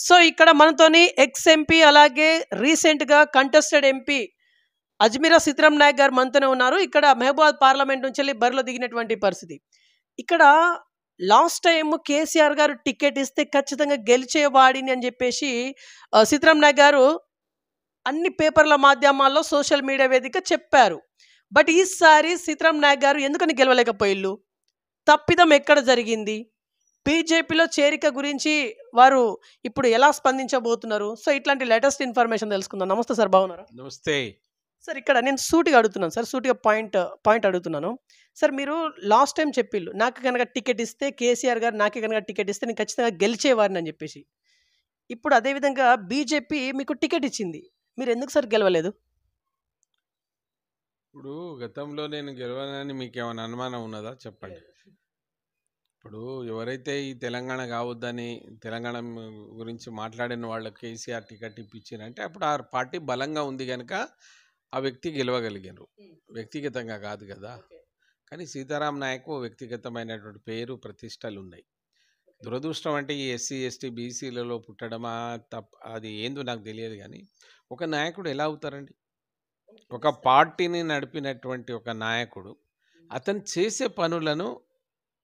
So, ఇక్కడ మనతోని ex MP అలాగే రీసెంట్‌గా కంటెస్టెడ్ ఎంపీ అజ్మీరా సీతారాం నాయక్ గారు మనతోనే ఉన్నారు. ఇక్కడ మహబూబాబాద్ పార్లమెంట్ నుంచెల్లి బరిలో దిగినటువంటి పరిస్థితి. ఇక్కడ లాస్ట్ టైమ్ కేసీఆర్ గారు టికెట్ ఇస్తే ఖచ్చితంగా గెలిచేవాడిని అని జెప్పేసి సీతారాం నాయక్ గారు అన్ని పేపర్ల మాధ్యమాల్లో, సోషల్ మీడియా వేదిక చెప్పారు. బట్ ఈసారి సీతారాం నాయక్ గారు ఎందుకని గెలవలేకపోయిల్లు? తప్పిదం ఎక్కడ జరిగింది? బీజేపీలో చేరిక గురించి వారు ఇప్పుడు ఎలా స్పందించబోతున్నారు? సో, ఇట్లాంటి లేటెస్ట్ ఇన్ఫర్మేషన్ తెలుసుకుందాం. నమస్తే సార్, బాగున్నారా? నమస్తే. సార్, ఇక్కడ నేను సూటిగా అడుగుతున్నాను సార్. సూటిగా పాయింట్ అడుగుతున్నాను. సార్, మీరు లాస్ట్ టైమ్ చెప్పిల్లు, నాకు గనక టికెట్ ఇస్తే కేసీఆర్ గారు నాకే గనక టికెట్ ఇస్తే నేను ఖచ్చితంగా గెలిచేవాడిని అని చెప్పేసి. ఇప్పుడు అదే విధంగా బీజేపీ మీకు టికెట్ ఇచ్చింది. మీరు ఎందుకు సార్ గెలవలేదు? ఇప్పుడు గతంలో నేను గెలవనని మీకేమైనా అనుమానం ఉన్నదా చెప్పండి. ఇప్పుడు ఎవరైతే ఈ తెలంగాణ కావద్దని తెలంగాణ గురించి మాట్లాడిన వాళ్ళకి కేసీఆర్ టికెట్ ఇప్పించారంటే అప్పుడు ఆ పార్టీ బలంగా ఉంది కనుక ఆ వ్యక్తి గెలవగలిగారు, వ్యక్తిగతంగా కాదు కదా. కానీ సీతారాం నాయక్ వ్యక్తిగతమైనటువంటి పేరు ప్రతిష్టలు ఉన్నాయి. దురదృష్టం అంటే ఈ ఎస్సీ ఎస్టీ బీసీలలో పుట్టడమా అది ఏందో నాకు తెలియదు. కానీ ఒక నాయకుడు ఎలా అవుతారండి? ఒక పార్టీని నడిపినటువంటి ఒక నాయకుడు అతను చేసే పనులను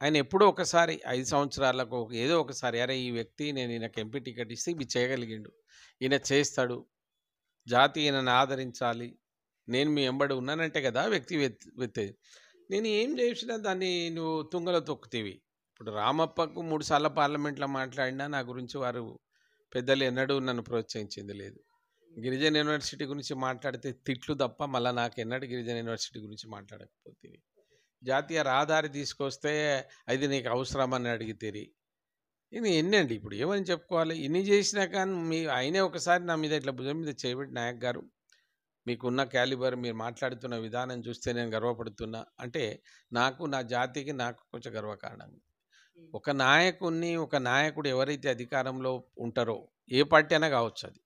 ఆయన ఎప్పుడో ఒకసారి 5 సంవత్సరాలకు ఏదో ఒకసారి, అరే ఈ వ్యక్తి నేను ఈయనకు ఎంపీ టికెట్ ఇస్తే ఇవి చేయగలిగిండు, ఈయన చేస్తాడు, జాతి ఈయనను ఆదరించాలి, నేను మీ ఎంబడి ఉన్నానంటే కదా వ్యక్తి వెత్తేది. నేను ఏం చేసినా దాన్ని నువ్వు తుంగలో తొక్కుతీవి. ఇప్పుడు రామప్పకు 3 సార్లు పార్లమెంట్లో మాట్లాడినా నా గురించి వారు పెద్దలు ఎన్నడూ నన్ను ప్రోత్సహించింది లేదు. గిరిజన యూనివర్సిటీ గురించి మాట్లాడితే తిట్లు తప్ప మళ్ళీ నాకు ఎన్నడూ గిరిజన యూనివర్సిటీ గురించి మాట్లాడకపోతే, జాతీయ రహదారి తీసుకొస్తే అది నీకు అవసరమని అడిగితేరి ఇది ఎన్నండి. ఇప్పుడు ఏమని చెప్పుకోవాలి? ఇన్ని చేసినా కానీ ఆయనే ఒకసారి నా మీద ఇట్లా భుజం మీద చేయబెట్టి, నాయక్ గారు మీకున్న క్యాలిబర్, మీరు మాట్లాడుతున్న విధానం చూస్తే నేను గర్వపడుతున్నా అంటే నాకు, నా జాతికి నాకు కొంచెం గర్వకారణం. ఒక నాయకుడు ఎవరైతే అధికారంలో ఉంటారో, ఏ పార్టీ అయినా కావచ్చు, అది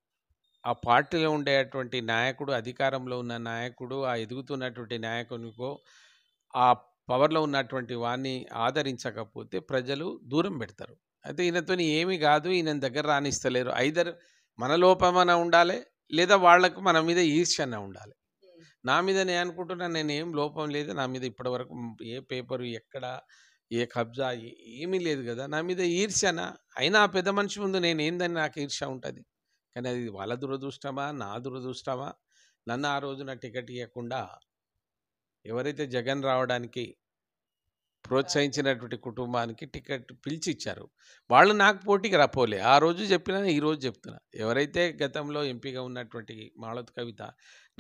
ఆ పార్టీలో ఉండేటువంటి నాయకుడు, అధికారంలో ఉన్న నాయకుడు, ఆ ఎదుగుతున్నటువంటి నాయకునికో ఆ పవర్లో ఉన్నటువంటి వాడిని ఆదరించకపోతే ప్రజలు దూరం పెడతారు. అయితే ఈయనతో ఏమీ కాదు, ఈయన దగ్గర రాణిస్తలేరు. ఐదర్ మన లోపమన ఉండాలి, లేదా వాళ్లకు మన మీద ఈర్ష్యన ఉండాలి. నా మీద నేను అనుకుంటున్నాను, నేను ఏం లోపం లేదు నా మీద, ఇప్పటివరకు ఏ పేపరు ఎక్కడ ఏ కబ్జా ఏమీ లేదు కదా, నా మీద ఈర్ష్యన. అయినా ఆ పెద్ద మనిషి ముందు నేను ఏందని నాకు ఈర్ష్య ఉంటుంది. కానీ అది వాళ్ళ దురదృష్టమా, నా దురదృష్టమా? నన్ను ఆ రోజున టికెట్ ఇవ్వకుండా ఎవరైతే జగన్ రావడానికి ప్రోత్సహించినటువంటి కుటుంబానికి టికెట్ పిలిచి ఇచ్చారు, వాళ్ళు నాకు పోటీకి రాపోలే. ఆ రోజు చెప్పినా, ఈరోజు చెప్తున్నా, ఎవరైతే గతంలో ఎంపీగా ఉన్నటువంటి మాళవతి కవిత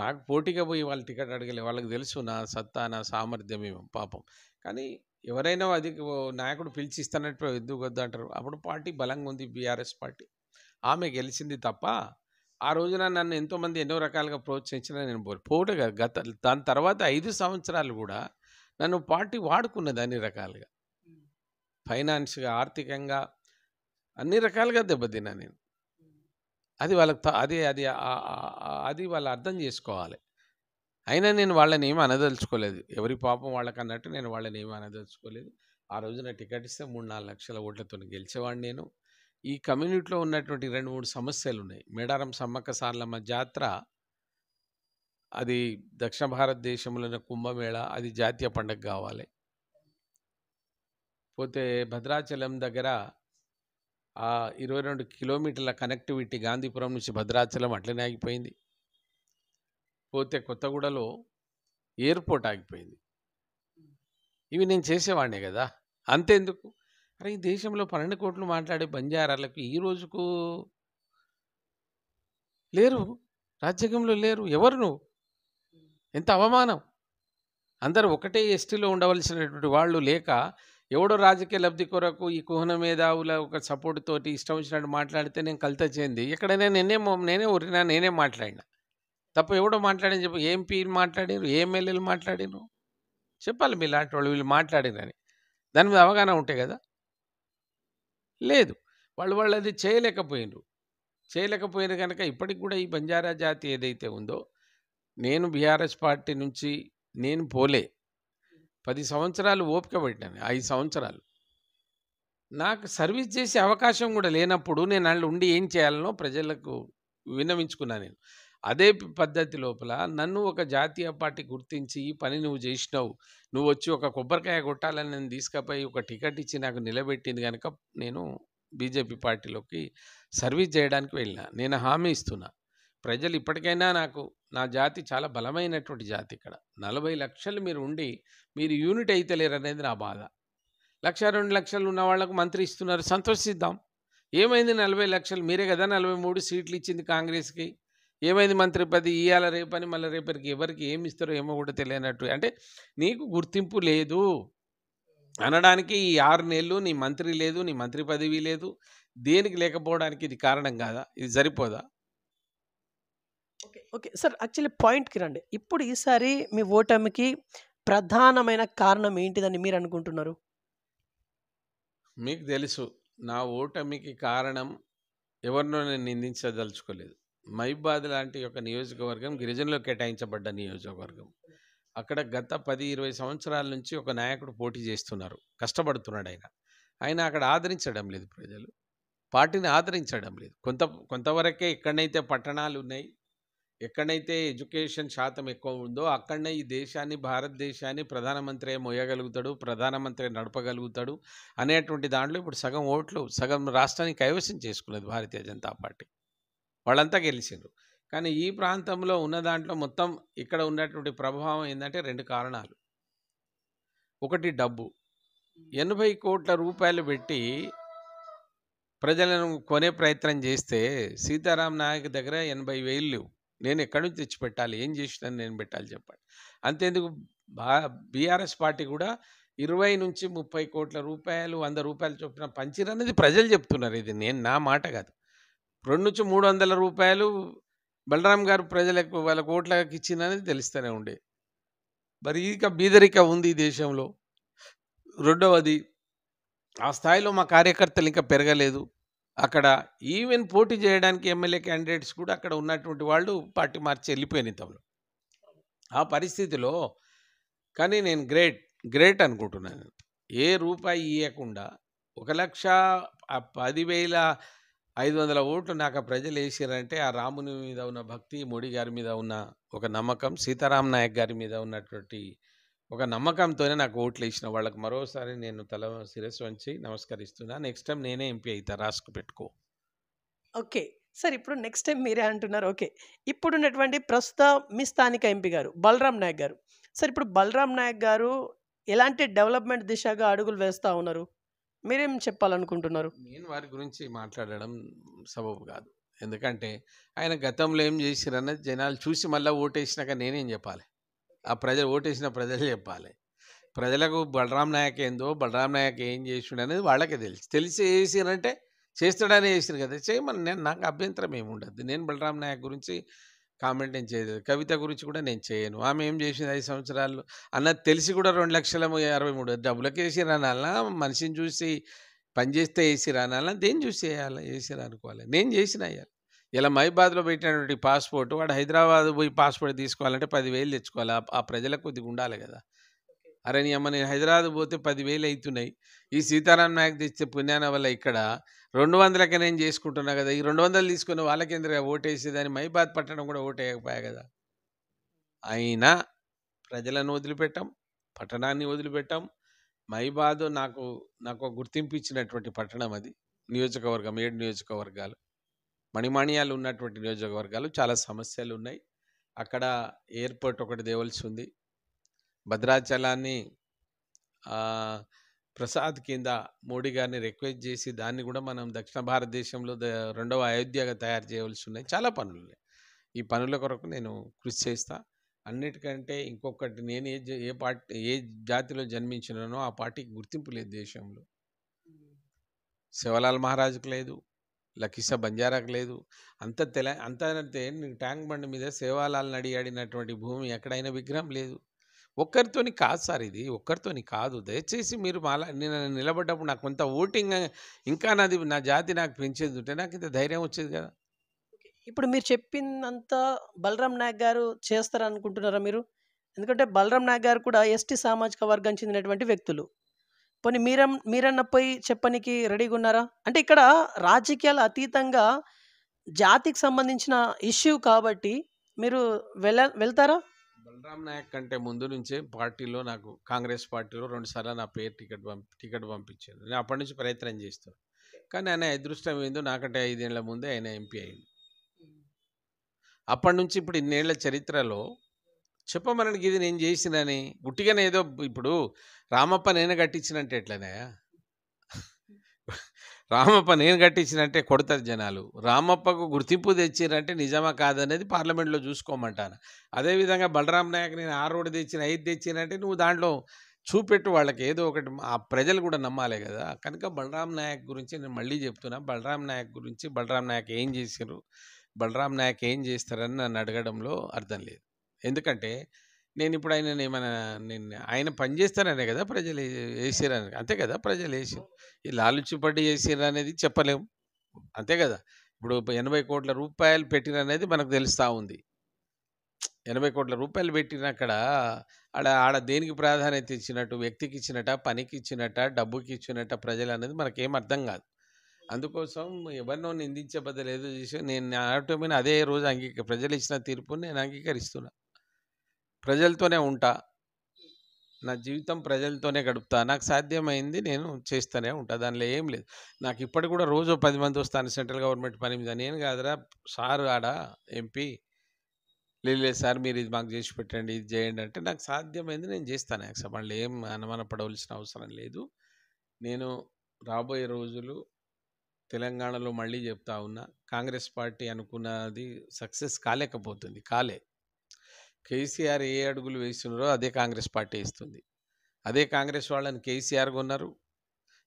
నాకు పోటీగా పోయి వాళ్ళు టికెట్ అడగలే. వాళ్ళకి తెలుసు నా సత్తా, నా సామర్థ్యం ఏమో పాపం. కానీ ఎవరైనా అది నాయకుడు పిలిచి ఇస్తున్నట్టు ఎందుకు వద్దు అంటారు? అప్పుడు పార్టీ బలంగా ఉంది, బీఆర్ఎస్ పార్టీ, ఆమె గెలిచింది తప్ప ఆ రోజున నన్ను ఎంతోమంది ఎన్నో రకాలుగా ప్రోత్సహించినా నేను పోటీగా దాని తర్వాత 5 సంవత్సరాలు కూడా నన్ను పార్టీ వాడుకున్నది అన్ని రకాలుగా, ఫైనాన్స్గా, ఆర్థికంగా అన్ని రకాలుగా దెబ్బతిన్నా నేను. అది వాళ్ళకి అది వాళ్ళు అర్థం చేసుకోవాలి. అయినా నేను వాళ్ళని ఏమీ అనదలుచుకోలేదు, ఎవరి పాపం వాళ్ళకి అన్నట్టు నేను వాళ్ళని ఏమీ అనదలుచుకోలేదు. ఆ రోజున టికెట్ ఇస్తే 3-4 లక్షల ఓట్లతో గెలిచేవాడిని నేను. ఈ కమ్యూనిటీలో ఉన్నటువంటి 2-3 సమస్యలు ఉన్నాయి. మేడారం సమ్మక్క సారలమ్మ జాతర, అది దక్షిణ భారతదేశంలోని కుంభమేళ, అది జాతీయ పండుగ కావాలి. పోతే భద్రాచలం దగ్గర 22 కిలోమీటర్ల కనెక్టివిటీ గాంధీపురం నుంచి భద్రాచలం అట్లనే ఆగిపోయింది. పోతే కొత్తగూడలో ఎయిర్పోర్ట్ ఆగిపోయింది. ఇవి నేను చేసేవాడినే కదా, అంతేందుకు? అరే ఈ దేశంలో 12 కోట్లు మాట్లాడే బంజారాలకు ఈ రోజుకు లేరు, రాజ్యాంగంలో లేరు. ఎవరు నువ్వు? ఎంత అవమానం! అందరూ ఒకటే ఎస్టీలో ఉండవలసినటువంటి వాళ్ళు లేక ఎవడో రాజకీయ లబ్ధి కొరకు ఈ కుహన మేధావుల ఒక సపోర్ట్ తోటి ఇష్టం వచ్చినట్టు మాట్లాడితే నేను కలత చెంది ఎక్కడైనా నేనే ఊరినా, నేనే మాట్లాడినా తప్ప ఎవడో మాట్లాడని చెప్పి ఎంపీ మాట్లాడినారు, ఎమ్మెల్యేలు మాట్లాడినారు చెప్పాలి. మీ లాంటి వాళ్ళు వీళ్ళు మాట్లాడినని దాని మీద అవగాహన ఉంటే కదా. లేదు, వాళ్ళు అది చేయలేకపోయినారు కనుక ఇప్పటికి కూడా ఈ బంజారా జాతి ఏదైతే ఉందో, నేను బీఆర్ఎస్ పార్టీ నుంచి నేను పోలే, 10 సంవత్సరాలు ఓపిక పట్టినాను, 5 సంవత్సరాలు నాకు సర్వీస్ చేసే అవకాశం కూడా లేనప్పుడు నేను అక్కడ ఉండి ఏం చేయాలనో ప్రజలకు విన్నవించుకున్నా నేను. అదే పద్ధతి లోపల నన్ను ఒక జాతీయ పార్టీ గుర్తించి ఈ పని నువ్వు చేసినావు, నువ్వు వచ్చి ఒక కొబ్బరికాయ కొట్టాలని నన్ను తీసుకుపోయి ఒక టికెట్ ఇచ్చి నాకు నిలబెట్టింది కనుక నేను బీజేపీ పార్టీలోకి సర్వీస్ చేయడానికి వెళ్ళినా. నేను హామీ ఇస్తున్నా, ప్రజలు ఇప్పటికైనా నాకు, నా జాతి చాలా బలమైనటువంటి జాతి. ఇక్కడ 40 లక్షలు మీరు ఉండి మీరు యూనిట్ అయితే లేరు అనేది నా బాధ. 1,00,000, 2 లక్షలు ఉన్న వాళ్ళకు మంత్రి ఇస్తున్నారు, సంతోషిద్దాం. ఏమైంది 40 లక్షలు? మీరే కదా 43 సీట్లు ఇచ్చింది కాంగ్రెస్కి. ఏమైంది మంత్రి పది ఇయ్యాల రేపని, మళ్ళీ రేపటికి ఎవరికి ఏమి ఇస్తారో ఏమో కూడా తెలియనట్టు. అంటే నీకు గుర్తింపు లేదు అనడానికి ఈ 6 నెలలు నీ మంత్రి లేదు, నీ మంత్రి పదవి లేదు, దేనికి లేకపోవడానికి ఇది కారణం కాదా? ఇది సరిపోదా? ఓకే. ఓకే. సార్ యాక్చువల్లీ పాయింట్‌కి రండి. ఇప్పుడు ఈసారి మీ ఓటమికి ప్రధానమైన కారణం ఏంటిదని మీరు అనుకుంటున్నారు? మీకు తెలుసు, నా ఓటమికి కారణం ఎవరినో నేను నిందించదలుచుకోలేదు. మహిబాద్ లాంటి ఒక నియోజకవర్గం గిరిజనులకు కేటాయించబడ్డ నియోజకవర్గం. అక్కడ గత 10, 20 సంవత్సరాల నుంచి ఒక నాయకుడు పోటీ చేస్తున్నారు, కష్టపడుతున్నాడు ఆయన. ఆయన అక్కడ ఆదరించడం లేదు ప్రజలు, పార్టీని ఆదరించడం లేదు. కొంతవరకే ఎక్కడైతే పట్టణాలు ఉన్నాయి, ఎక్కడైతే ఎడ్యుకేషన్ శాతం ఎక్కువ ఉందో అక్కడనే ఈ దేశాన్ని, భారతదేశాన్ని ప్రధానమంత్రి మోయగలుగుతాడు, ప్రధానమంత్రి నడపగలుగుతాడు అనేటువంటి దాంట్లో ఇప్పుడు సగం ఓట్లు, సగం రాష్ట్రాన్ని కైవసం చేసుకున్నది భారతీయ జనతా పార్టీ. వాళ్ళంతా గెలిచిండ్రు. కానీ ఈ ప్రాంతంలో ఉన్న దాంట్లో మొత్తం ఇక్కడ ఉన్నటువంటి ప్రభావం ఏంటంటే 2 కారణాలు. ఒకటి డబ్బు. 80 కోట్ల రూపాయలు పెట్టి ప్రజలను కొనే ప్రయత్నం చేస్తే సీతారాం నాయక్ దగ్గర 80,000 లేవు. నేను ఎక్కడి నుంచి తెచ్చి పెట్టాలి? ఏం చేసినాను నేను పెట్టాలి చెప్పండి. అంతేందుకు బీఆర్ఎస్ పార్టీ కూడా 20-30 కోట్ల రూపాయలు, 100 రూపాయలు చొప్పున పంచిరన్నది ప్రజలు చెప్తున్నారు. ఇది నేను, నా మాట కాదు. 200-300 రూపాయలు బలరాం గారు ప్రజలకు వాళ్ళ ఓట్లకి ఇచ్చిందనేది తెలుస్తూనే ఉండే. మరి ఇక బీదరిక ఉంది ఈ దేశంలో. రెండవది, ఆ స్థాయిలో మా కార్యకర్తలు ఇంకా పెరగలేదు. అక్కడ ఈవెన్ పోటీ చేయడానికి ఎమ్మెల్యే క్యాండిడేట్స్ కూడా అక్కడ ఉన్నటువంటి వాళ్ళు పార్టీ మార్చి వెళ్ళిపోయిన తమలో ఆ పరిస్థితిలో. కానీ నేను గ్రేట్ అనుకుంటున్నాను. ఏ రూపాయి ఇవ్వకుండా 1,10,500 ఓట్లు నాకు ఆ ప్రజలు వేసారంటే ఆ రాముని మీద ఉన్న భక్తి, మోడీ గారి మీద ఉన్న ఒక నమ్మకం, సీతారాం నాయక్ గారి మీద ఉన్నటువంటి ఒక నమ్మకంతోనే నాకు ఓట్లు వేసిన వాళ్ళకి మరోసారి నేను తల శిరస్సు వంచి నమస్కరిస్తున్నా. నెక్స్ట్ టైం నేనే ఎంపీ అవుతా, రాసుకు పెట్టుకో. ఓకే. సార్ ఇప్పుడు నెక్స్ట్ టైం మీరే అంటున్నారు. ఓకే. ఇప్పుడున్నటువంటి ప్రస్తుత మీ స్థానిక ఎంపీ గారు బలరాం నాయక్ గారు. సార్ ఇప్పుడు బలరాం నాయక్ గారు ఎలాంటి డెవలప్‌మెంట్ దిశగా అడుగులు వేస్తా ఉన్నారు? మీరేం చెప్పాలనుకుంటున్నారు? నేను వారి గురించి మాట్లాడడం సబబు కాదు. ఎందుకంటే ఆయన గతంలో ఏం చేసిరన్నది జనాలు చూసి మళ్ళీ ఓటేసినాక నేనేం చెప్పాలి? ఆ ప్రజలు ఓటేసిన ప్రజలు చెప్పాలి. ప్రజలకు బలరాం నాయక్ ఏందో, బలరాం నాయక్ ఏం చేసిండు అనేది వాళ్ళకే తెలిసి వేసిరంటే చేస్తాడని వేసిరు కదా, చేయమని. నాకు అభ్యంతరం ఏమి ఉండదు. నేను బలరాం నాయక్ గురించి కామెంట్ ఏం చేయలేదు. కవిత గురించి కూడా నేను చేయను. ఆమె ఏం చేసింది 5 సంవత్సరాలు అన్నది తెలిసి కూడా 2,63,000 డబ్బులకి వేసిరు అనాలనా? మనిషిని చూసి పనిచేస్తే వేసిరు అనాలనా? దేన్ని చూసి వేసిరు అనుకోవాలి. నేను చేసిన అయ్యాలి. ఇలా మహిబాద్లో పెట్టినటువంటి పాస్పోర్ట్ వాడు హైదరాబాద్ పోయి పాస్పోర్ట్ తీసుకోవాలంటే 10,000 తెచ్చుకోవాలి. ఆ ప్రజలకు కొద్దిగా ఉండాలి కదా. అరే నీ అమ్మ, నేను హైదరాబాద్ పోతే 10,000 అవుతున్నాయి. ఈ సీతారాం నాయక్ తెచ్చే పుణ్యాన వల్ల ఇక్కడ 200కే నేను చేసుకుంటున్నా కదా. ఈ 200 తీసుకుని వాళ్ళకేంద్ర ఓటేసేదాన్ని మహిబాద్ పట్టణం కూడా ఓటేయకపోయా కదా. అయినా ప్రజలను వదిలిపెట్టాం, పట్టణాన్ని వదిలిపెట్టాం. మహిబాద్ నాకు గుర్తింపు ఇచ్చినటువంటి పట్టణం అది. నియోజకవర్గం 7 నియోజకవర్గాలు, మణిమాణియాలు ఉన్నటువంటి నియోజకవర్గాలు. చాలా సమస్యలు ఉన్నాయి అక్కడ. ఎయిర్పోర్ట్ ఒకటి దేవలసి ఉంది. భద్రాచలాన్ని ప్రసాద్ కింద మోడీ గారిని రిక్వెస్ట్ చేసి దాన్ని కూడా మనం దక్షిణ భారతదేశంలో 2వ అయోధ్యగా తయారు చేయవలసి ఉన్నాయి. చాలా పనులు ఉన్నాయి. ఈ పనుల కొరకు నేను కృషి చేస్తా. అన్నిటికంటే ఇంకొకటి, నేను ఏ జాతిలో జన్మించినానో ఆ పార్టీకి గుర్తింపు లేదు దేశంలో. శివలాల్ మహారాజుకు లేదు, లఖీసా బంజారాకు లేదు. అంతే ట్యాంక్ బండి మీద సేవాలాల్ని అడిగినటువంటి భూమి ఎక్కడైనా విగ్రహం లేదు. ఒక్కరితోని కాదు సార్, ఇది ఒక్కరితోని కాదు. దయచేసి మీరు నేను నిలబడ్డప్పుడు నాకు కొంత ఓటింగ్ ఇంకా నా జాతి నాకు పెంచేది ఉంటే నాకు ఇంత ధైర్యం వచ్చేది కదా. ఇప్పుడు మీరు చెప్పిందంతా బలరాం నాయక్ గారు చేస్తారనుకుంటున్నారా మీరు? ఎందుకంటే బలరాం నాయక్ గారు కూడా ఎస్టీ సామాజిక వర్గం చెందినటువంటి వ్యక్తులు. పోనీ మీరన్నా పోయి చెప్పనీకి రెడీగున్నారా? అంటే ఇక్కడ రాజకీయాలు అతీతంగా జాతికి సంబంధించిన ఇష్యూ కాబట్టి మీరు వెళ్తారా? బలరాం నాయక్ కంటే ముందు నుంచే పార్టీలో నాకు కాంగ్రెస్ పార్టీలో 2 సార్లు నా పేరు టికెట్ పంపించారు. నేను అప్పటి నుంచి ప్రయత్నం చేస్తాను. కానీ ఆయన అదృష్టం ఏందో నాకంటే 5 ఏళ్ల ముందే ఆయన ఎంపీ అయ్యిండు. అప్పటి నుంచి ఇప్పుడు ఇన్నేళ్ల చరిత్రలో చెప్పమనడానికి ఇది నేను చేసినని గుట్టిగానే ఏదో ఇప్పుడు రామప్ప నేను కట్టించినంటే ఎట్లనే రామప్ప నేను కట్టించినంటే కొడతారు జనాలు. రామప్పకు గుర్తింపు తెచ్చిరంటే నిజమా కాదనేది పార్లమెంట్లో చూసుకోమంటాను. అదేవిధంగా బలరాం నాయక్ నేను 6 రోడ్డు తెచ్చిన 5 తెచ్చినంటే నువ్వు దాంట్లో చూపెట్టు వాళ్ళకి ఏదో ఒకటి. ఆ ప్రజలు కూడా నమ్మాలి కదా. కనుక బలరాం నాయక్ గురించి నేను మళ్ళీ చెప్తున్నా. బలరాం నాయక్ గురించి బలరాం నాయక్ ఏం చేశారు, బలరాం నాయక్ ఏం చేస్తారని నన్ను అడగడంలో అర్థం లేదు. ఎందుకంటే నేను ఇప్పుడు ఆయన పని చేస్తాననే కదా ప్రజలు వేసారని, అంతే కదా ప్రజలు వేసారు. ఈ లాలుచిపడి వేసారు అనేది చెప్పలేము, అంతే కదా. ఇప్పుడు 80 కోట్ల రూపాయలు పెట్టిననేది మనకు తెలుస్తూ ఉంది. 80 కోట్ల రూపాయలు పెట్టిన ఆడ దేనికి ప్రాధాన్యత ఇచ్చినట్టు, వ్యక్తికి ఇచ్చినట్ట, పనికి ఇచ్చినట్ట, డబ్బుకి ఇచ్చినట్ట ప్రజలు అనేది మనకేం అర్థం కాదు. అందుకోసం ఎవరినో నిందించే బదులు ఏదో చేసి నేను ఆటోమేటిక్ అదే రోజు ప్రజలు ఇచ్చిన తీర్పుని నేను అంగీకరిస్తున్నా. ప్రజలతోనే ఉంటా, నా జీవితం ప్రజలతోనే గడుపుతా, నాకు సాధ్యమైంది నేను చేస్తూనే ఉంటా, దానిలో ఏం లేదు. నాకు ఇప్పటికి కూడా రోజు 10 మంది వస్తాను సెంట్రల్ గవర్నమెంట్ పని మీద. నేను కాదురా సార్ ఆడ ఎంపీ, లేదు సార్ మీరు ఇది మాకు చేసి పెట్టండి, ఇది చేయండి అంటే నాకు సాధ్యమైంది నేను చేస్తాను. మళ్ళీ ఏం అనుమాన పడవలసిన అవసరం లేదు. నేను రాబోయే రోజులు తెలంగాణలో మళ్ళీ చెప్తా ఉన్నా, కాంగ్రెస్ పార్టీ అనుకున్నది సక్సెస్ కాలేకపోతుంది, కేసీఆర్ ఏ అడుగులు వేస్తున్నారో అదే కాంగ్రెస్ పార్టీ ఇస్తుంది. అదే కాంగ్రెస్ వాళ్ళని కేసీఆర్ కొన్నారు,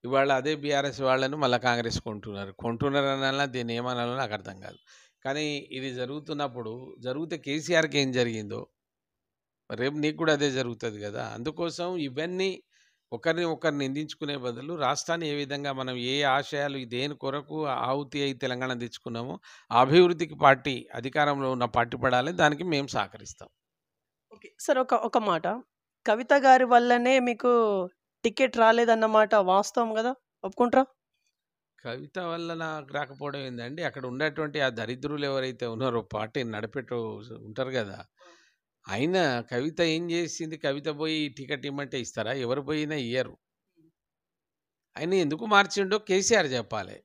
ఇవాళ అదే బీఆర్ఎస్ వాళ్ళని మళ్ళీ కాంగ్రెస్ కొంటున్నారు అనాలా దీన్ని ఏమనాలో నాకు అర్థం కాదు. కానీ ఇది జరుగుతున్నప్పుడు జరిగితే కేసీఆర్కి ఏం జరిగిందో రేపు నీకు కూడా అదే జరుగుతుంది కదా. అందుకోసం ఇవన్నీ ఒకరిని నిందించుకునే బదులు రాష్ట్రాన్ని ఏ విధంగా మనం ఏ ఆశయాలు దేని కొరకు ఆహుతి అయి తెలంగాణ తెచ్చుకున్నామో ఆ అభివృద్ధికి పార్టీ అధికారంలో ఉన్న పార్టీ పడాలి, దానికి మేము సహకరిస్తాం. ఓకే సార్, ఒక మాట, కవిత గారి వల్లనే మీకు టికెట్ రాలేదన్నమాట వాస్తవం కదా, ఒప్పుకుంటారా? కవిత వల్ల నాకు రాకపోవడం ఏందండి, అక్కడ ఉన్నటువంటి ఆ దరిద్రులు ఎవరైతే ఉన్నారో పార్టీని నడిపెట్టు ఉంటారు కదా, అయినా కవిత ఏం చేసింది? కవిత పోయి టికెట్ ఇమ్మంటే ఇస్తారా? ఎవరు పోయినా ఇయ్యరు. ఆయన ఎందుకు మార్చిండో కేసీఆర్ చెప్పాలి.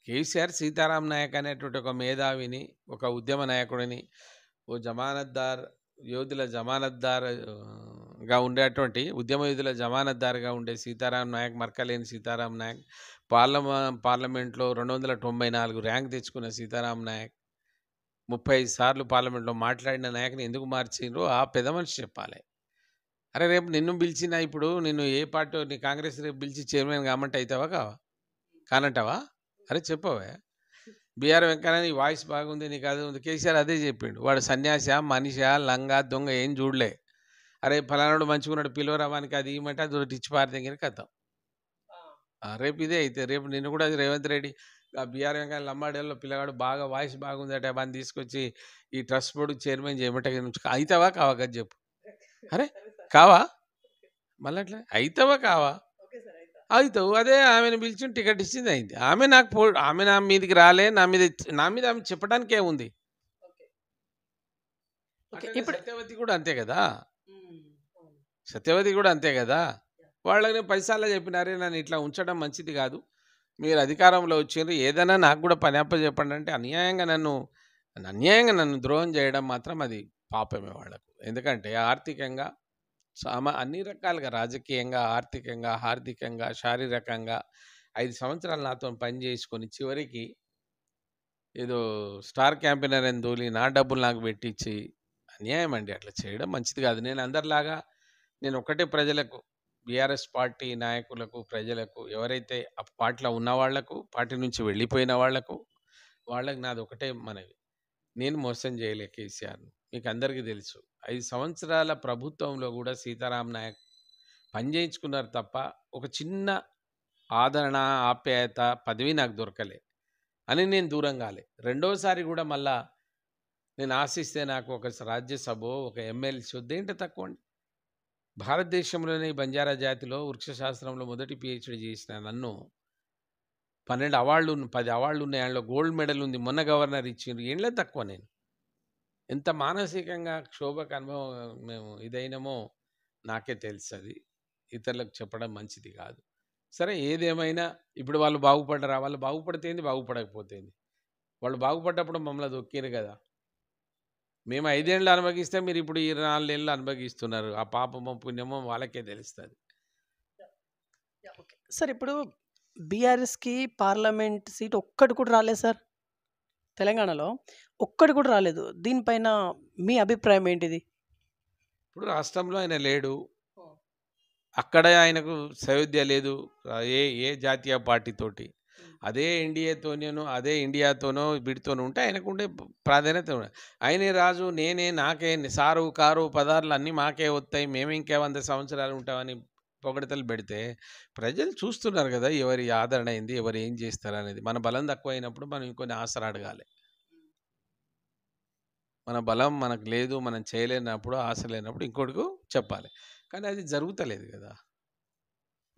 కేసీఆర్ సీతారాం నాయక్ అనేటువంటి ఒక మేధావిని, ఒక ఉద్యమ నాయకుడిని, ఓ యోధుల జమానత్దార్గా ఉండేటువంటి ఉద్యమ యోధుల జమానత్దార్గా ఉండే సీతారాం నాయక్, మరకలేని సీతారాం నాయక్, పార్లమెంట్లో 294 ర్యాంక్ తెచ్చుకున్న సీతారాం నాయక్, 35 సార్లు పార్లమెంట్లో మాట్లాడిన నాయకుని ఎందుకు మార్చిండ్రో ఆ పెద్ద మనిషి చెప్పాలి. అరే రేపు నిన్ను పిలిచినా, ఇప్పుడు నిన్ను ఏ పార్టీ నీ కాంగ్రెస్ రేపు పిలిచి చైర్మన్ కామంటే అవుతావా కానంటావా? అరే చెప్పవే. బీఆర్ వెంకయ్య నీ వాయిస్ బాగుంది, నీకు అది ఉంది. కేసీఆర్ అదే చెప్పిండు, వాడు సన్యాస మనిష లంగా దొంగ ఏం చూడలే. అరే ఫలానాడు మంచిగున్నాడు పిలువరావానికి అది ఇవ్వమంటే అది ఇచ్చి పారి దగ్గర కథం. రేపు ఇదే అయితే రేపు నిన్ను కూడా రేవంత్ రెడ్డి బీఆర్ వెంకయ్య లంబాడేలో పిల్లగాడు బాగా వాయిస్ బాగుందట అని తీసుకొచ్చి ఈ ట్రస్ట్ బోర్డు చైర్మన్ చేయమంటే అవుతావా కావా కదా చెప్పు. అరే కావా మళ్ళీ అట్లా అవుతావా కావా? అవుతావు. అదే ఆమెను పిలిచి టికెట్ ఇచ్చింది అయింది. ఆమె నా మీదకి రాలే, నా మీద ఆమె చెప్పడానికి ఏముంది. ఇప్పుడు సత్యవతి కూడా అంతే కదా, వాళ్ళని 10 సార్లు చెప్పినారే నన్ను ఇట్లా ఉంచడం మంచిది కాదు, మీరు అధికారంలో వచ్చిండ్రు, ఏదైనా నాకు కూడా పని చెప్పండి అంటే అన్యాయంగా నన్ను ద్రోహం చేయడం మాత్రం అది పాపమే వాళ్ళకు. ఎందుకంటే ఆర్థికంగా అన్ని రకాలుగా, రాజకీయంగా, ఆర్థికంగా, హార్దికంగా, శారీరకంగా 5 సంవత్సరాలు నాతో పని చేసుకొని చివరికి ఏదో స్టార్ క్యాంపెయినర్ అని దూలి నా డబ్బులు నాకు పెట్టించి అన్యాయం అండి. అట్లా చేయడం మంచిది కాదు. నేను ఒక్కటే ప్రజలకు, బీఆర్ఎస్ పార్టీ నాయకులకు, ప్రజలకు, ఎవరైతే ఆ పార్టీలో ఉన్న వాళ్లకు, పార్టీ నుంచి వెళ్ళిపోయిన వాళ్ళకు నాది ఒకటే మనవి, నేను మోసం చేయలే కేసీఆర్ను. మీకు అందరికీ తెలుసు, 5 సంవత్సరాల ప్రభుత్వంలో కూడా సీతారాం నాయక్ పనిచేయించుకున్నారు తప్ప ఒక చిన్న ఆదరణ, ఆప్యాయత, పదవి నాకు దొరకలే అని నేను దూరం కాలే. రెండోసారి కూడా మళ్ళా నేను ఆశిస్తే నాకు ఒక రాజ్యసభ, ఒక ఎమ్మెల్సీ దేంటే తక్కువ అండి. భారతదేశంలోనే ఈ బంజారా జాతిలో వృక్షశాస్త్రంలో మొదటి పిహెచ్డి చేసిన నన్ను 12 అవార్డులు 10 అవార్డులు ఉన్నాయి. అందులో గోల్డ్ మెడల్ ఉంది. మొన్న గవర్నర్ ఇచ్చిండ్రు. ఏండ్లే తక్కువ నేను. ఎంత మానసికంగా క్షోభకు అనుభవం మేము ఇదైనామో నాకే తెలుసది. ఇతరులకు చెప్పడం మంచిది కాదు. సరే ఏదేమైనా ఇప్పుడు వాళ్ళు బాగుపడ్డరా? వాళ్ళు బాగుపడితే ఏంది, బాగుపడకపోతే ఏంది? వాళ్ళు బాగుపడ్డప్పుడు మమ్మల్ని దొక్కిరు కదా! మేము 5 ఏళ్ళు అనుభవిస్తే మీరు ఇప్పుడు 24 ఏళ్ళు అనుభవిస్తున్నారు. ఆ పాపమో, పుణ్యమో వాళ్ళకే తెలుస్తది. ఓకే. సార్ ఇప్పుడు బీఆర్ఎస్‌కి పార్లమెంట్ సీట్ ఒక్కటి కూడా రాలేదు సార్. తెలంగాణలో ఒక్కటి కూడా రాలేదు. దీనిపైన మీ అభిప్రాయం ఏంటిది? ఇప్పుడు రాష్ట్రంలో ఆయన లేడు. అక్కడ ఆయనకు సయోధ్య లేదు. ఏ ఏ జాతీయ పార్టీతోటి. అదే ఎన్డీఏతోనేనో, అదే ఇండియాతోనో, వీటితోనో ఉంటే ఆయనకుండే ప్రాధాన్యత ఉన్నది. ఆయనే రాజు, నేనే, నాకే, సారు, కారు, పదార్లు అన్నీ మాకే వస్తాయి, మేము ఇంకా 100 సంవత్సరాలు ఉంటామని పొగడతలు పెడితే ప్రజలు చూస్తున్నారు కదా ఎవరి ఆదరణ అయింది, ఎవరు ఏం చేస్తారు అనేది. మన బలం తక్కువ అయినప్పుడు మనం ఇంకొన్ని ఆసరా అడగాలి. మన బలం మనకు లేదు, మనం చేయలేనప్పుడు, ఆశ లేనప్పుడు ఇంకోటికి చెప్పాలి. కానీ అది జరుగుతలేదు కదా.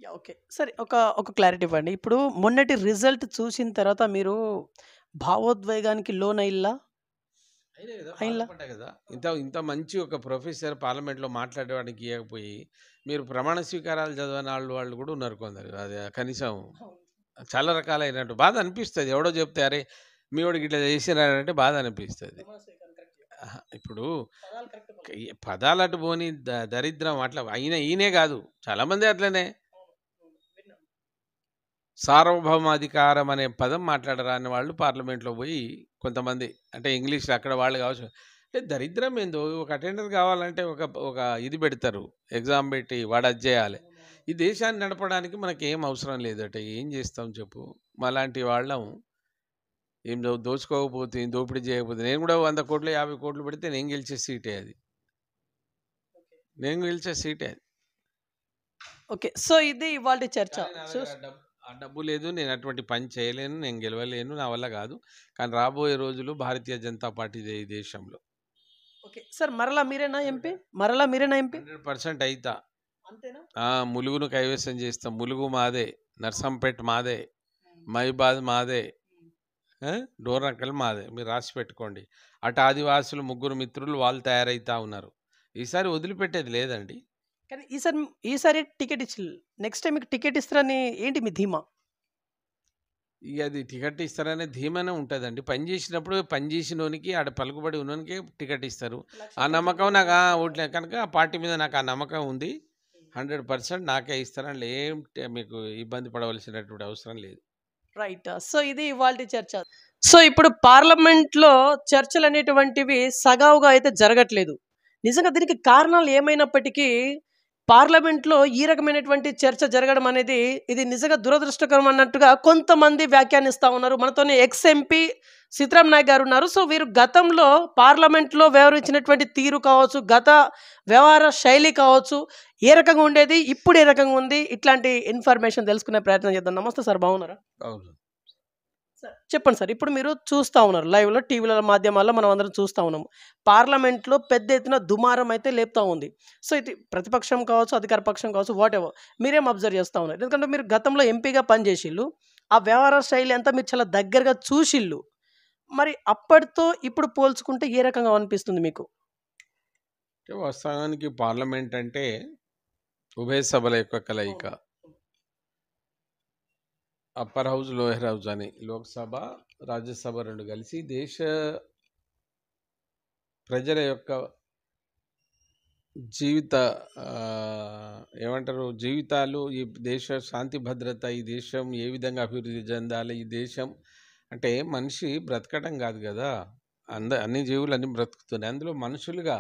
ఓకే. సరే ఒక క్లారిటీ ఇవ్వండి. ఇప్పుడు మొన్నటి రిజల్ట్ చూసిన తర్వాత మీరు భావోద్వేగానికి లోనయిల్లా? అయినా కదా అయిల్లా? బాధపడ్డా కదా. ఇంత ఇంత మంచి ఒక ప్రొఫెసర్ పార్లమెంట్లో మాట్లాడేవాడికి ఇవ్వకపోయి మీరు ప్రమాణ స్వీకారాలు చదవని వాళ్ళు కూడా ఉన్నారు కొందరు. అది కనీసం చాలా రకాలైనట్టు బాధ అనిపిస్తుంది. ఎవడో చెప్తే అరే మీ వాడికి ఇట్లా చేసినారంటే బాధ అనిపిస్తుంది. ఇప్పుడు పదాలు అటు పోని దరిద్రం అట్లా ఈయనే కాదు, చాలామంది అట్లనే. సార్వభౌమాధికారం అనే పదం మాట్లాడరాని వాళ్ళు పార్లమెంట్లో పోయి కొంతమంది, అంటే ఇంగ్లీష్లో అక్కడ వాళ్ళు కావచ్చు. అంటే దరిద్రం ఏందో, ఒక అటెండర్ కావాలంటే ఒక ఇది పెడతారు, ఎగ్జామ్ పెట్టి వాడు అది చేయాలి. ఈ దేశాన్ని నడపడానికి మనకి ఏం అవసరం లేదట. ఏం చేస్తాం చెప్పు? మాలాంటి వాళ్ళం ఏం దోచుకోకపోతే, దోపిడీ చేయకపోతే, నేను కూడా 100 కోట్లు 50 కోట్లు పెడితే నేను గెలిచే సీటే అది. నేను గెలిచే సీటే అది. ఓకే. సో ఇది ఇవాల్టి చర్చ. కానీ నా దగ్గర ఆ డబ్బు లేదు, నేను అటువంటి పని చేయలేను, నేను గెలవలేను, నా వల్ల కాదు. కానీ రాబోయే రోజులు భారతీయ జనతా పార్టీదే ఈ దేశంలో. ఓకే. సార్ మరలా మీరేనా ఎంపీ? మరలా మీరేనా ఎంపీ? 100% అయితా. అంతేనా? ములుగును కైవసం చేస్తాం. ములుగు మాదే, నర్సంపేట మాదే, మైబాద్ మాదే, డోర్నకల్ మాదే. మీరు రాసి పెట్టుకోండి. అటు ఆదివాసులు 3 మిత్రులు వాళ్ళు తయారైతా ఉన్నారు. ఈసారి వదిలిపెట్టేది లేదండి. కానీ ఈసారి టికెట్ నెక్స్ట్ టైం మీకు టికెట్ ఇస్తారని ఏంటి మీ ధీమా? ఇక అది టికెట్ ఇస్తారనే ధీమానే ఉంటుందండి. పని చేసినప్పుడు పని చేసినోనికి, ఆడ పలుకుబడి ఉన్నోనికే టికెట్ ఇస్తారు. ఆ నమ్మకం నాకు ఓట్లే కనుక ఆ పార్టీ మీద నాకు ఆ నమ్మకం ఉంది. 100% నాకే ఇస్తారని ఏం మీకు ఇబ్బంది పడవలసినటువంటి అవసరం లేదు. రైట్. సో ఇది ఇవాల్టి చర్చ. సో ఇప్పుడు పార్లమెంట్లో చర్చలు అనేటువంటివి సగావుగా అయితే జరగట్లేదు. నిజంగా దీనికి కారణాలు ఏమైనప్పటికీ పార్లమెంట్లో ఈ రకమైనటువంటి చర్చ జరగడం అనేది ఇది నిజంగా దురదృష్టకరం అన్నట్టుగా కొంతమంది వ్యాఖ్యానిస్తూ ఉన్నారు. మనతోనే ఎక్స్ ఎంపీ సీతారాం నాయక్ గారు ఉన్నారు. సో వీరు గతంలో పార్లమెంట్లో వ్యవహరించినటువంటి తీరు కావచ్చు, గత వ్యవహార శైలి కావచ్చు, ఏ రకంగా ఉండేది, ఇప్పుడు ఏ రకంగా ఉంది, ఇట్లాంటి ఇన్ఫర్మేషన్ తెలుసుకునే ప్రయత్నం చేద్దాం. నమస్తే సార్, బాగున్నారా? అవును. సార్ చెప్పండి సార్. ఇప్పుడు మీరు చూస్తూ ఉన్నారు లైవ్లో, టీవీల మాధ్యమాల్లో మనం అందరం చూస్తూ ఉన్నాము. పార్లమెంట్లో పెద్ద ఎత్తున దుమారం అయితే లేపుతూ ఉంది. సో ఇది ప్రతిపక్షం కావచ్చు, అధికార పక్షం కావచ్చు, వాట్ ఎవర్, మీరేం అబ్జర్వ్ చేస్తూ ఉన్నారు? ఎందుకంటే మీరు గతంలో ఎంపీగా పనిచేసిళ్ళు, ఆ వ్యవహార శైలి అంతా మీరు చాలా దగ్గరగా చూసిళ్ళు. మరి అప్పటితో ఇప్పుడు పోల్చుకుంటే ఏ రకంగా అనిపిస్తుంది మీకు? అంటే వాస్తవానికి పార్లమెంట్ అంటే ఉభయ సభల యొక్క కలయిక. అప్పర్ హౌస్, లోయర్ హౌస్ అని, లోక్సభ, రాజ్యసభ 2 కలిసి దేశ ప్రజల యొక్క ఏమంటారు జీవితాలు, ఈ దేశ శాంతి భద్రత, ఈ దేశం ఏ విధంగా అభివృద్ధి చెందాలి, ఈ దేశం అంటే మనిషి బ్రతకడం కాదు కదా, అన్ని జీవులు అన్ని బ్రతుకుతున్నాయి. అందులో మనుషులుగా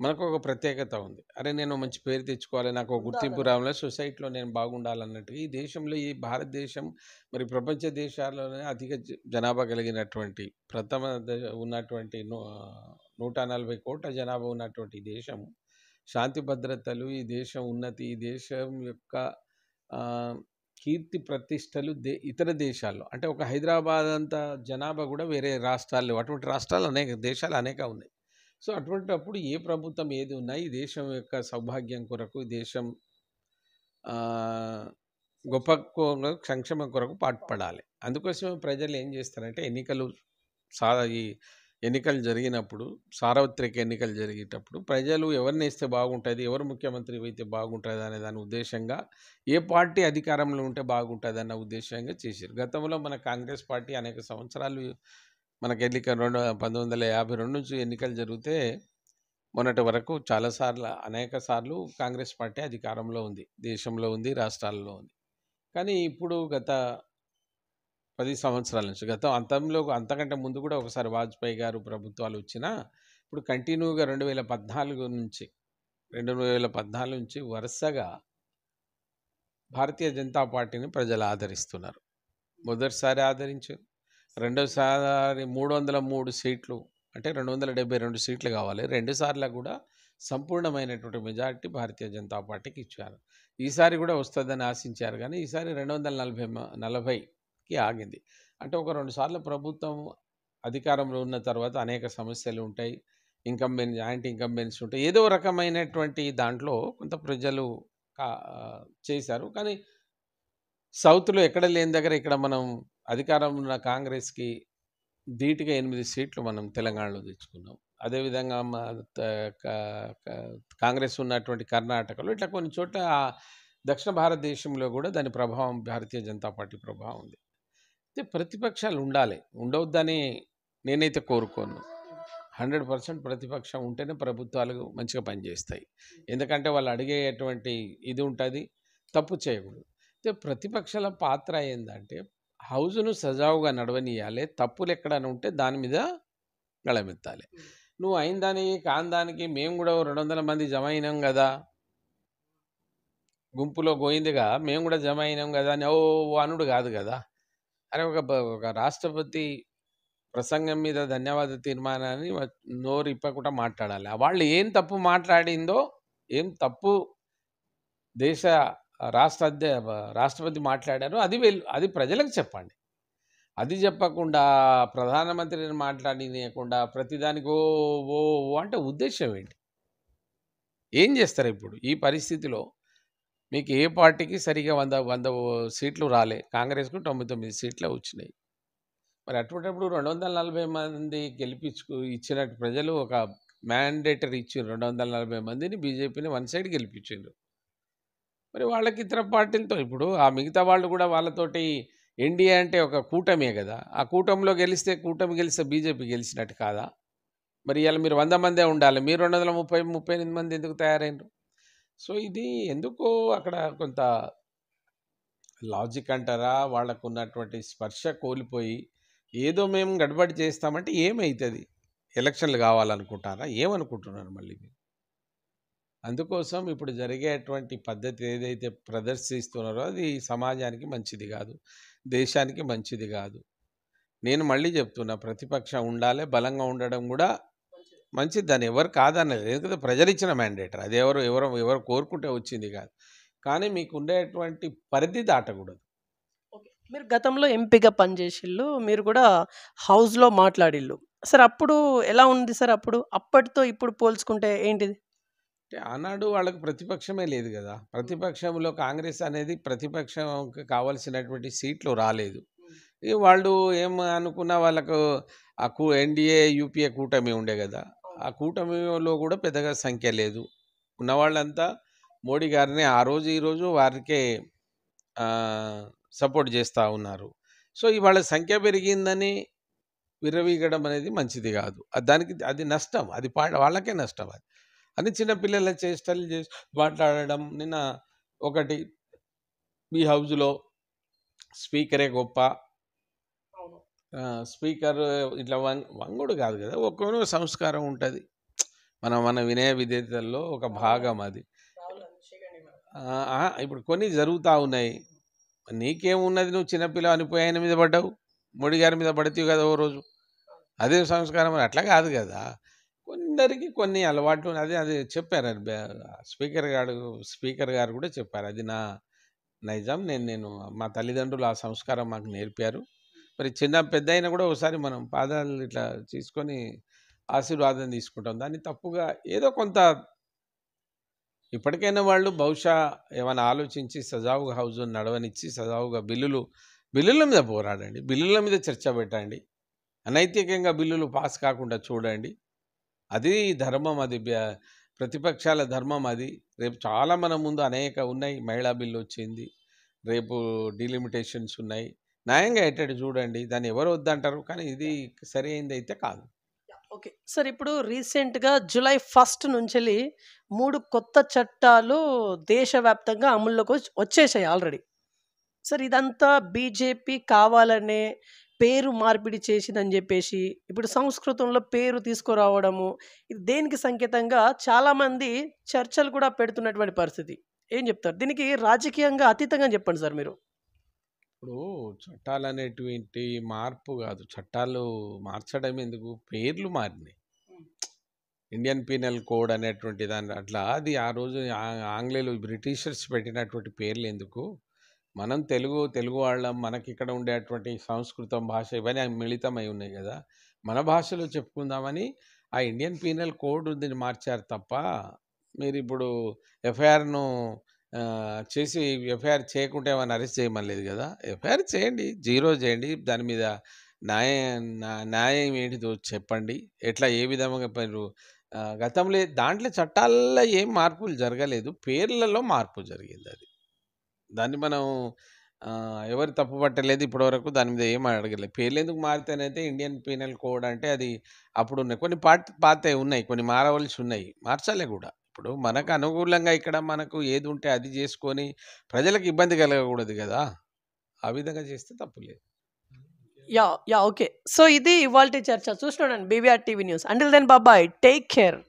మనకు ఒక ప్రత్యేకత ఉంది. అరే నేను మంచి పేరు తెచ్చుకోవాలి, నాకు ఒక గుర్తింపు రావాలి, సొసైటీలో నేను బాగుండాలన్నట్టుగా ఈ దేశంలో, ఈ భారతదేశం మరి ప్రపంచ దేశాల్లోనే అధిక జనాభా కలిగినటువంటి ఉన్నటువంటి 140 కోట్ల జనాభా ఉన్నటువంటి దేశం, శాంతి భద్రతలు, ఈ దేశం ఉన్నతి, ఈ దేశం యొక్క కీర్తి ప్రతిష్టలు ఇతర దేశాల్లో, అంటే ఒక హైదరాబాద్ అంత జనాభా కూడా వేరే రాష్ట్రాల్లో, అటువంటి రాష్ట్రాలు అనేక దేశాలు అనేక ఉన్నాయి. సో అటువంటప్పుడు ఏ ప్రభుత్వం ఏది ఉన్నా ఈ దేశం యొక్క సౌభాగ్యం కొరకు, ఈ దేశం ఆ, గొప్ప సంక్షేమం కొరకు పాటుపడాలి. అందుకోసమే ప్రజలు ఏం చేస్తారంటే ఈ ఎన్నికలు జరిగినప్పుడు, సార్వత్రిక ఎన్నికలు జరిగేటప్పుడు ప్రజలు ఎవరిని వేస్తే బాగుంటుంది, ఎవరు ముఖ్యమంత్రి అయితే బాగుంటుంది అనే దాని ఉద్దేశంగా, ఏ పార్టీ అధికారంలో ఉంటే బాగుంటుంది అన్న ఉద్దేశంగా చేశారు. గతంలో మన కాంగ్రెస్ పార్టీ అనేక సంవత్సరాలు మనకు 1952 నుంచి ఎన్నికలు జరిగితే మొన్నటి వరకు అనేక సార్లు కాంగ్రెస్ పార్టీ అధికారంలో ఉంది, దేశంలో ఉంది, రాష్ట్రాల్లో ఉంది. కానీ ఇప్పుడు గత 10 సంవత్సరాల నుంచి, అంతకంటే ముందు కూడా ఒకసారి వాజ్పేయి గారు ప్రభుత్వాలు వచ్చినా, ఇప్పుడు కంటిన్యూగా 2014 నుంచి వరుసగా భారతీయ జనతా పార్టీని ప్రజలు ఆదరిస్తున్నారు. మొదటిసారి ఆదరించారు, రెండోసారి 303 సీట్లు అంటే 272 సీట్లు కావాలి, 2 సార్లు కూడా సంపూర్ణమైనటువంటి మెజారిటీ భారతీయ జనతా పార్టీకి ఇచ్చారు. ఈసారి కూడా వస్తుందని ఆశించారు, కానీ ఈసారి 240కి ఆగింది. అంటే ఒక 2 సార్లు ప్రభుత్వం అధికారంలో ఉన్న తర్వాత అనేక సమస్యలు ఉంటాయి, యాంటీ ఇంకంబెన్స్ ఉంటాయి, ఏదో రకమైనటువంటి దాంట్లో కొంత ప్రజలు చేశారు. కానీ సౌత్లో ఎక్కడ లేని దగ్గర ఇక్కడ మనం అధికారం ఉన్న కాంగ్రెస్కి ధీటుగా 8 సీట్లు మనం తెలంగాణలో తెచ్చుకున్నాం. అదేవిధంగా కాంగ్రెస్ ఉన్నటువంటి కర్ణాటకలో, ఇట్లా కొన్ని చోట్ల దక్షిణ భారతదేశంలో కూడా దాని ప్రభావం, భారతీయ జనతా పార్టీ ప్రభావం ఉంది. అయితే ప్రతిపక్షాలు ఉండాలి, ఉండవద్దని నేనైతే కోరుకోను. 100% ప్రతిపక్షం ఉంటేనే ప్రభుత్వాలు మంచిగా పనిచేస్తాయి. ఎందుకంటే వాళ్ళు అడిగేటువంటి ఇది ఉంటుంది, తప్పు చేయకూడదు. అయితే ప్రతిపక్షాల పాత్ర ఏంటంటే హౌజ్ను సజావుగా నడవనీయాలి, తప్పులు ఎక్కడైనా ఉంటే దాని మీద గళమెత్తాలి. నువ్వు అయిన దానికి కాని దానికి మేము కూడా 200 మంది జమ అయినాం కదా, గుంపులో గోయిందిగా మేము కూడా జమ అయినాం కదా అని అనుడు కాదు కదా. అరే ఒక రాష్ట్రపతి ప్రసంగం మీద ధన్యవాద తీర్మానాన్ని నోరు ఇప్పకుండా మాట్లాడాలి. వాళ్ళు ఏం తప్పు మాట్లాడిందో, ఏం తప్పు దేశ రాష్ట్రపతి మాట్లాడారో అది ప్రజలకు చెప్పండి. అది చెప్పకుండా ప్రధానమంత్రిని మాట్లాడినకుండా ప్రతిదానికి ఓ అంటే ఉద్దేశం ఏంటి? ఏం చేస్తారు ఇప్పుడు ఈ పరిస్థితిలో? మీకు ఏ పార్టీకి సరిగా 100 సీట్లు రాలే, కాంగ్రెస్కు 99 సీట్లే వచ్చినాయి. మరి అటువంటిప్పుడు 240 మంది ఇచ్చినట్టు ప్రజలు ఒక మ్యాండేటరీ ఇచ్చిండ్రు, 240 మందిని బీజేపీని వన్ సైడ్ గెలిపించిండ్రు. మరి వాళ్ళకి ఇతర పార్టీలతో, ఇప్పుడు ఆ మిగతా వాళ్ళు కూడా వాళ్ళతోటి, ఎన్డీఏ అంటే ఒక కూటమే కదా, ఆ కూటమిలో కూటమి గెలిస్తే బీజేపీ గెలిచినట్టు కాదా? మరి ఇలా మీరు 100 మందే ఉండాలి, మీరు 238 మంది ఎందుకు తయారైనరు? సో ఇది ఎందుకో అక్కడ కొంత లాజిక్ అంటారా, వాళ్ళకు ఉన్నటువంటి స్పర్శ కోల్పోయి ఏదో మేము గడబడి చేస్తామంటే ఏమవుతుంది? ఎలక్షన్లు కావాలనుకుంటారా? ఏమనుకుంటున్నారు మళ్ళీ మీరు? అందుకోసం ఇప్పుడు జరిగేటువంటి పద్ధతి ఏదైతే ప్రదర్శిస్తున్నారో అది సమాజానికి మంచిది కాదు, దేశానికి మంచిది కాదు. నేను మళ్ళీ చెప్తున్నా, ప్రతిపక్షం ఉండాలి, బలంగా ఉండడం కూడా మంచిది, దాన్ని ఎవరు కాదన్నది. ఎందుకంటే ప్రజలు ఇచ్చిన మ్యాండేటర్, అది ఎవరు కోరుకుంటే వచ్చింది కాదు. కానీ మీకు ఉండేటువంటి పరిధి దాటకూడదు. మీరు గతంలో ఎంపీగా పనిచేసిళ్ళు, మీరు కూడా హౌస్లో మాట్లాడిళ్ళు సార్. అప్పుడు ఎలా ఉంది సార్? అప్పటితో ఇప్పుడు పోల్చుకుంటే ఏంటిది? అంటే ఆనాడు వాళ్ళకి ప్రతిపక్షమే లేదు కదా. ప్రతిపక్షంలో కాంగ్రెస్ అనేది ప్రతిపక్షంకి కావాల్సినటువంటి సీట్లు రాలేదు. వాళ్ళు ఏం అనుకున్నా, వాళ్ళకు ఎన్డీఏ యూపీఏ కూటమి ఉండే కదా, ఆ కూటమిలో కూడా పెద్దగా సంఖ్య లేదు. ఉన్నవాళ్ళంతా మోడీ గారిని ఆ రోజు ఈరోజు వారికే సపోర్ట్ చేస్తూ ఉన్నారు. సో ఇవాళ సంఖ్య పెరిగిందని విర్రవీగడం అనేది మంచిది కాదు. అది నష్టం, అది వాళ్ళకే నష్టం. అని చిన్నపిల్లల చేష్టలు చేసి మాట్లాడడం. నిన్న ఒకటి, మీ హౌజ్లో స్పీకరే గొప్ప, స్పీకర్ ఇట్లా వంగుడు కాదు కదా, ఒక్కో సంస్కారం ఉంటుంది. మన వినయ విధేయతల్లో ఒక భాగం అది. ఇప్పుడు కొన్ని జరుగుతూ ఉన్నాయి, నీకేమున్నది, నువ్వు చిన్నపిల్ల అనిపోయి ఆయన మీద పడ్డావు, మోడీ గారి మీద పడతావు కదా ఓ రోజు, అదే సంస్కారం అని అట్లా కాదు కదా. కొందరికి కొన్ని అలవాట్లు, అది చెప్పారు, స్పీకర్ గారు కూడా చెప్పారు. అది నా నైజం, నేను మా తల్లిదండ్రులు ఆ సంస్కారం మాకు నేర్పారు. మరి చిన్న పెద్ద అయినా కూడా ఒకసారి మనం పాదాలు ఇట్లా తీసుకొని ఆశీర్వాదం తీసుకుంటాం. దాన్ని తప్పుగా ఏదో కొంత ఇప్పటికైనా వాళ్ళు బహుశా ఏమైనా ఆలోచించి సజావుగా హౌస్ నడవనిచ్చి సజావుగా బిల్లుల మీద పోరాడండి. బిల్లుల మీద చర్చ పెట్టండి. అనైతికంగా బిల్లులు పాస్ కాకుండా చూడండి. అది ధర్మం, అది ప్రతిపక్షాల ధర్మం అది. రేపు చాలా మన ముందు అనేక ఉన్నాయి. మహిళా బిల్లు వచ్చింది, రేపు డీలిమిటేషన్స్ ఉన్నాయి. న్యాయంగా ఎట్టడి చూడండి. దాన్ని ఎవరు వద్దంటారు, కానీ ఇది సరి అయింది అయితే కాదు. ఓకే సార్, ఇప్పుడు రీసెంట్గా జూలై 1 నుంచి 3 కొత్త చట్టాలు దేశవ్యాప్తంగా అమల్లోకి వచ్చేసాయి ఆల్రెడీ. సార్ ఇదంతా బీజేపీ కావాలనే పేరు మార్పిడి చేసిందని చెప్పేసి ఇప్పుడు సంస్కృతంలో పేరు తీసుకురావడము, ఇది దేనికి సంకేతంగా చాలామంది చర్చలు కూడా పెడుతున్నటువంటి పరిస్థితి. ఏం చెప్తారు దీనికి? రాజకీయంగా అతీతంగా చెప్పండి సార్ మీరు. ఇప్పుడు చట్టాలు అనేటువంటి మార్పు కాదు, చట్టాలు మార్చడం ఎందుకు, పేర్లు మారినాయి. ఇండియన్ పీనల్ కోడ్ అనేటువంటి దాన్ని అట్లా అది ఆ రోజు ఆంగ్లేయులు బ్రిటిషర్స్ పెట్టినటువంటి పేర్లు ఎందుకు? మనం తెలుగు వాళ్ళం, మనకి ఇక్కడ ఉండేటువంటి సంస్కృతం భాష ఇవన్నీ మిళితమై ఉన్నాయి కదా, మన భాషలో చెప్పుకుందామని ఆ ఇండియన్ పీనల్ కోడ్ దీన్ని మార్చారు తప్ప మీరు ఇప్పుడు ఎఫ్ఐఆర్ను చేసి ఎఫ్ఐఆర్ చేయకుంటే ఏమైనా అరెస్ట్ చేయమనలేదు కదా. ఎఫ్ఐఆర్ చేయండి, 0 చేయండి, దాని మీద న్యాయం ఏంటిదో చెప్పండి, ఎట్లా ఏ విధంగా మీరు గతంలో దాంట్లో చట్టాల్లో ఏం మార్పులు జరగలేదు, పేర్లలో మార్పు జరిగింది. అది దాన్ని మనం ఎవరు తప్పు పట్టలేదు ఇప్పటివరకు, దాని మీద ఏం అడగలేదు. పేర్లు ఎందుకు మారితేనైతే ఇండియన్ పీనల్ కోడ్ అంటే అది అప్పుడు ఉన్నాయి, కొన్ని పాత ఉన్నాయి, కొన్ని మారవలసి ఉన్నాయి, మార్చాలే కూడా. ఇప్పుడు మనకు అనుకూలంగా ఇక్కడ మనకు ఏది ఉంటే అది చేసుకొని ప్రజలకు ఇబ్బంది కలగకూడదు కదా, ఆ విధంగా చేస్తే తప్పు లేదు. ఓకే. సో ఇది ఇవాల్టి చర్చ. చూస్తున్నాను BVR TV news. Until then బాబాయ్, టేక్ కేర్.